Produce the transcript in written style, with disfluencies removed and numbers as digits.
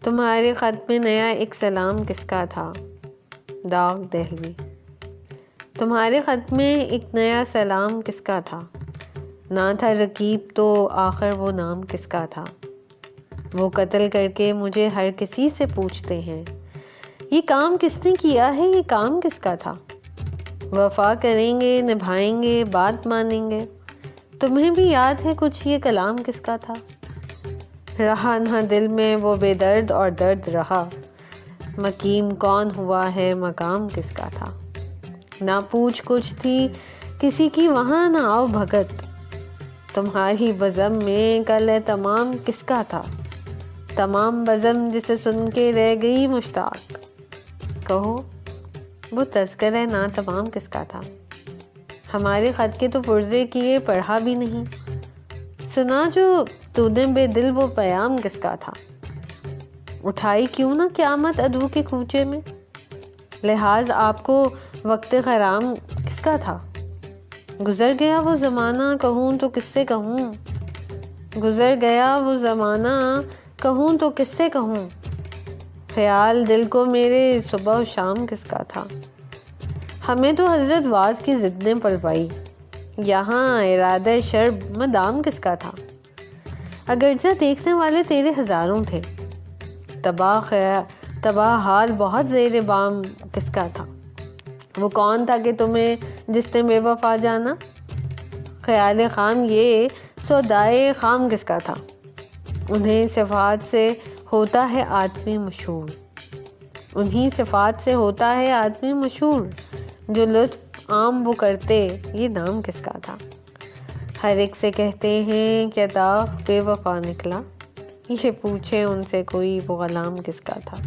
تمہارے خط میں نیا ایک سلام کس کا تھا؟ داغ دہلوی۔ تمہارے خط میں ایک نیا سلام کس کا تھا؟ نہ تھا رقیب تو آخر وہ نام کس کا تھا؟ وہ قتل کر کے مجھے ہر کسی سے پوچھتے ہیں، یہ کام کس نے کیا ہے، یہ کام کس کا تھا؟ وفا کریں گے، نبھائیں گے، بات مانیں گے، تمہیں بھی یاد ہے کچھ یہ کلام کس کا تھا؟ رہا نہ دل میں وہ بے درد اور درد رہا، مقیم کون ہوا ہے، مقام کس کا تھا؟ نہ پوچھ کچھ تھی کسی کی وہاں، نہ آؤ بھگت، تمہاری بزم میں کل تمام کس کا تھا؟ تمام بزم جسے سن کے رہ گئی مشتاق، کہو وہ تذکرہ نا تمام کس کا تھا؟ ہمارے خط کے تو پرزے کیے پڑھا بھی نہیں، سنا جو تو نے بے دل وہ پیام کس کا تھا؟ اٹھائی کیوں نہ قیامت عدو کے کوچے میں، لحاظ آپ کو وقت خرام کس کا تھا؟ گزر گیا وہ زمانہ کہوں تو کس سے کہوں، گزر گیا وہ زمانہ کہوں تو کس سے کہوں، خیال دل کو میرے صبح و شام کس کا تھا؟ ہمیں تو حضرت واز کی ضد نے پلوائی، یہاں ارادہ شرب مدام کس کا تھا؟ اگرچہ دیکھنے والے تیرے ہزاروں تھے، تباہ حال بہت زیر بام کس کا تھا؟ وہ کون تھا کہ تمہیں جس نے بے وفا جانا؟ خیال خام یہ سودائے خام کس کا تھا؟ انہیں صفات سے ہوتا ہے آدمی مشہور، انہیں صفات سے ہوتا ہے آدمی مشہور، جو لطف عام وہ کرتے یہ نام کس کا تھا؟ ہر ایک سے کہتے ہیں کیا داغ بے وفا نکلا، یہ پوچھے ان سے کوئی وہ غلام کس کا تھا؟